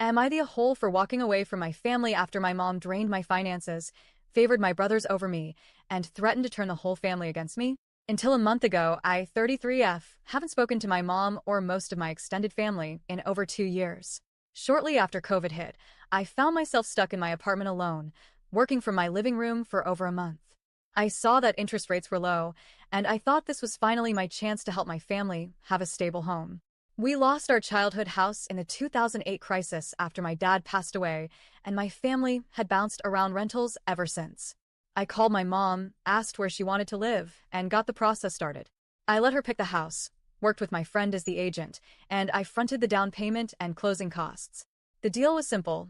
Am I the whole for walking away from my family after my mom drained my finances, favored my brothers over me, and threatened to turn the whole family against me? Until a month ago, I, 33F, haven't spoken to my mom or most of my extended family in over 2 years. Shortly after COVID hit, I found myself stuck in my apartment alone, working from my living room for over a month. I saw that interest rates were low, and I thought this was finally my chance to help my family have a stable home. We lost our childhood house in the 2008 crisis after my dad passed away, and my family had bounced around rentals ever since. I called my mom, asked where she wanted to live, and got the process started. I let her pick the house, worked with my friend as the agent, and I fronted the down payment and closing costs. The deal was simple.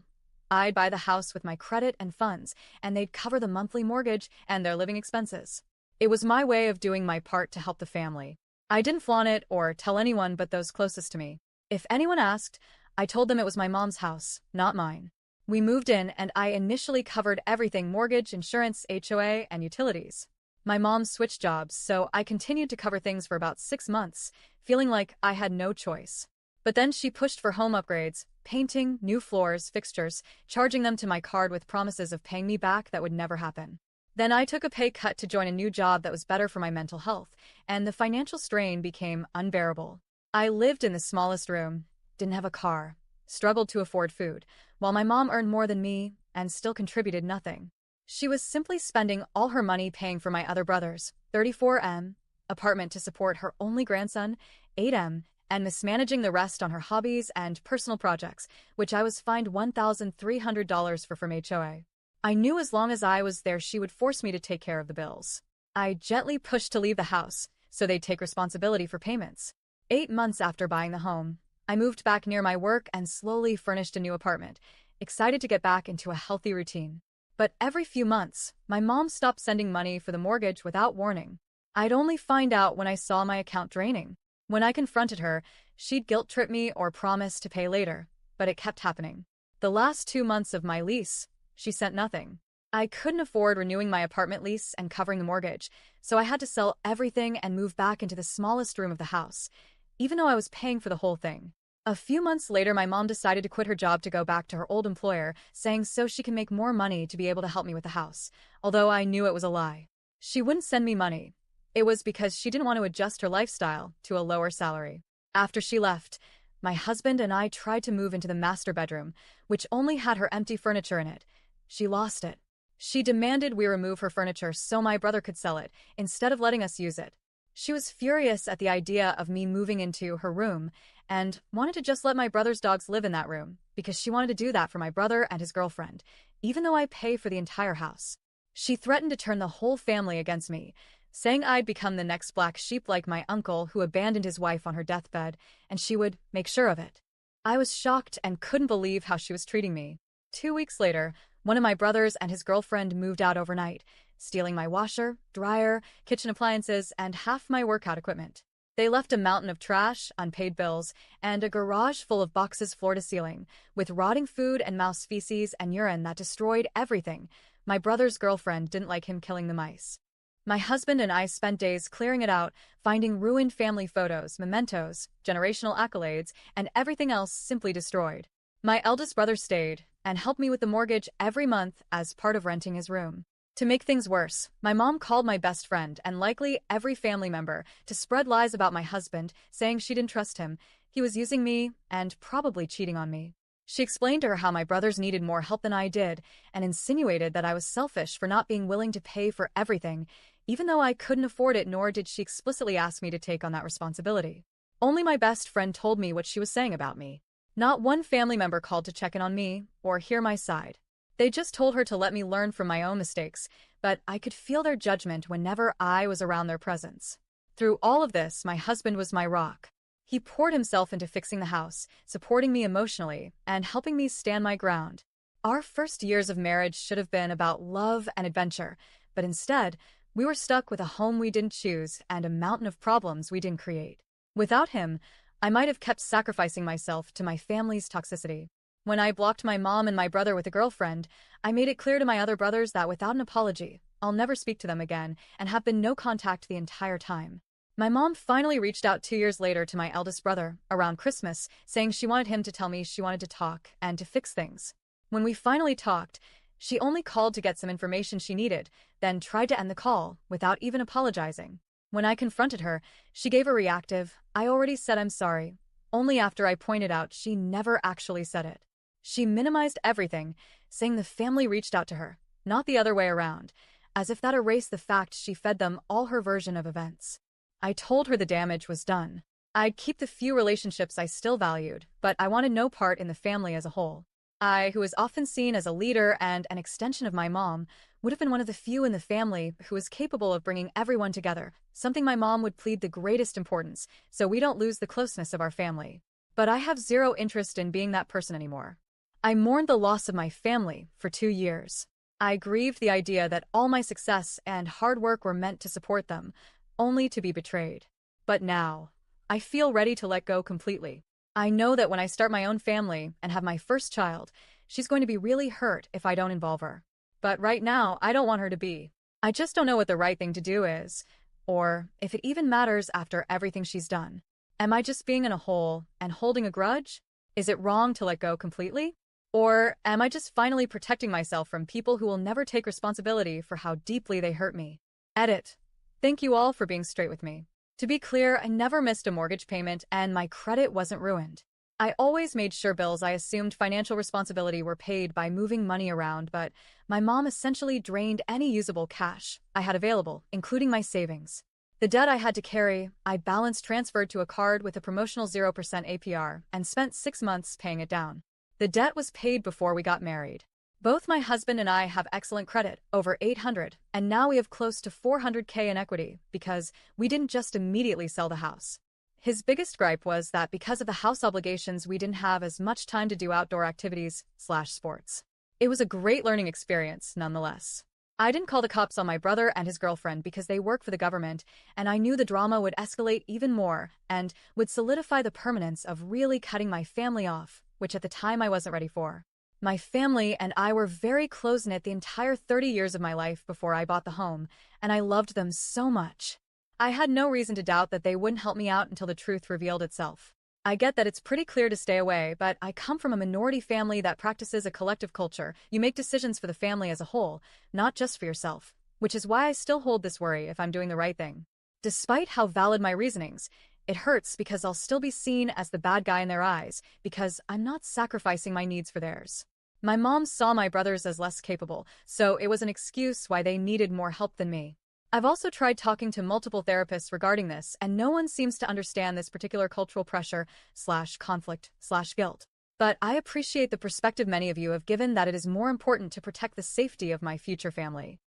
I'd buy the house with my credit and funds, and they'd cover the monthly mortgage and their living expenses. It was my way of doing my part to help the family. I didn't flaunt it or tell anyone but those closest to me. If anyone asked, I told them it was my mom's house, not mine. We moved in, and I initially covered everything: mortgage, insurance, HOA, and utilities. My mom switched jobs, so I continued to cover things for about 6 months, feeling like I had no choice. But then she pushed for home upgrades, painting, new floors, fixtures, charging them to my card with promises of paying me back that would never happen. Then I took a pay cut to join a new job that was better for my mental health, and the financial strain became unbearable. I lived in the smallest room, didn't have a car, struggled to afford food, while my mom earned more than me and still contributed nothing. She was simply spending all her money paying for my other brother's 34M apartment to support her only grandson, 8M, and mismanaging the rest on her hobbies and personal projects, which I was fined $1,300 for from HOA. I knew as long as I was there she would force me to take care of the bills. I gently pushed to leave the house, so they'd take responsibility for payments. 8 months after buying the home, I moved back near my work and slowly furnished a new apartment, excited to get back into a healthy routine. But every few months, my mom stopped sending money for the mortgage without warning. I'd only find out when I saw my account draining. When I confronted her, she'd guilt-trip me or promise to pay later, but it kept happening. The last 2 months of my lease, she sent nothing. I couldn't afford renewing my apartment lease and covering the mortgage, so I had to sell everything and move back into the smallest room of the house, even though I was paying for the whole thing. A few months later, my mom decided to quit her job to go back to her old employer, saying so she can make more money to be able to help me with the house, although I knew it was a lie. She wouldn't send me money. It was because she didn't want to adjust her lifestyle to a lower salary. After she left, my husband and I tried to move into the master bedroom, which only had her empty furniture in it. She lost it. She demanded we remove her furniture so my brother could sell it, instead of letting us use it. She was furious at the idea of me moving into her room and wanted to just let my brother's dogs live in that room because she wanted to do that for my brother and his girlfriend, even though I pay for the entire house. She threatened to turn the whole family against me, saying I'd become the next black sheep like my uncle who abandoned his wife on her deathbed, and she would make sure of it. I was shocked and couldn't believe how she was treating me. 2 weeks later, one of my brothers and his girlfriend moved out overnight, stealing my washer, dryer, kitchen appliances, and half my workout equipment. They left a mountain of trash, unpaid bills, and a garage full of boxes floor to ceiling, with rotting food and mouse feces and urine that destroyed everything. My brother's girlfriend didn't like him killing the mice. My husband and I spent days clearing it out, finding ruined family photos, mementos, generational accolades, and everything else simply destroyed. My eldest brother stayed and helped me with the mortgage every month as part of renting his room. To make things worse, my mom called my best friend and likely every family member to spread lies about my husband, saying she didn't trust him, he was using me, and probably cheating on me. She explained to her how my brothers needed more help than I did, and insinuated that I was selfish for not being willing to pay for everything, even though I couldn't afford it, nor did she explicitly ask me to take on that responsibility. Only my best friend told me what she was saying about me. Not one family member called to check in on me or hear my side. They just told her to let me learn from my own mistakes, but I could feel their judgment whenever I was around their presence. Through all of this, my husband was my rock. He poured himself into fixing the house, supporting me emotionally, and helping me stand my ground. Our first years of marriage should have been about love and adventure, but instead, we were stuck with a home we didn't choose and a mountain of problems we didn't create. Without him, I might have kept sacrificing myself to my family's toxicity. When I blocked my mom and my brother with a girlfriend, I made it clear to my other brothers that without an apology, I'll never speak to them again, and have been no contact the entire time. My mom finally reached out 2 years later to my eldest brother around Christmas, saying she wanted him to tell me she wanted to talk and to fix things. When we finally talked, she only called to get some information she needed, then tried to end the call without even apologizing. When I confronted her, she gave a reactive, "I already said I'm sorry," only after I pointed out she never actually said it. She minimized everything, saying the family reached out to her, not the other way around, as if that erased the fact she fed them all her version of events. I told her the damage was done. I'd keep the few relationships I still valued, but I wanted no part in the family as a whole. I, who was often seen as a leader and an extension of my mom, would have been one of the few in the family who was capable of bringing everyone together, something my mom would plead the greatest importance, so we don't lose the closeness of our family. But I have zero interest in being that person anymore. I mourned the loss of my family for 2 years. I grieved the idea that all my success and hard work were meant to support them, only to be betrayed. But now, I feel ready to let go completely. I know that when I start my own family and have my first child, she's going to be really hurt if I don't involve her. But right now, I don't want her to be. I just don't know what the right thing to do is, or if it even matters after everything she's done. Am I just being in a hole and holding a grudge? Is it wrong to let go completely? Or am I just finally protecting myself from people who will never take responsibility for how deeply they hurt me? Edit. Thank you all for being straight with me. To be clear, I never missed a mortgage payment and my credit wasn't ruined. I always made sure bills I assumed financial responsibility were paid by moving money around, but my mom essentially drained any usable cash I had available, including my savings. The debt I had to carry, I balance transferred to a card with a promotional 0% APR and spent 6 months paying it down. The debt was paid before we got married. Both my husband and I have excellent credit, over 800, and now we have close to 400K in equity because we didn't just immediately sell the house. His biggest gripe was that because of the house obligations, we didn't have as much time to do outdoor activities/sports. It was a great learning experience, nonetheless. I didn't call the cops on my brother and his girlfriend because they work for the government, and I knew the drama would escalate even more and would solidify the permanence of really cutting my family off, which at the time I wasn't ready for. My family and I were very close-knit the entire 30 years of my life before I bought the home, and I loved them so much. I had no reason to doubt that they wouldn't help me out until the truth revealed itself. I get that it's pretty clear to stay away, but I come from a minority family that practices a collective culture. You make decisions for the family as a whole, not just for yourself, which is why I still hold this worry if I'm doing the right thing. Despite how valid my reasonings, it hurts because I'll still be seen as the bad guy in their eyes because I'm not sacrificing my needs for theirs. My mom saw my brothers as less capable, so it was an excuse why they needed more help than me. I've also tried talking to multiple therapists regarding this, and no one seems to understand this particular cultural pressure/conflict/guilt. But I appreciate the perspective many of you have given that it is more important to protect the safety of my future family.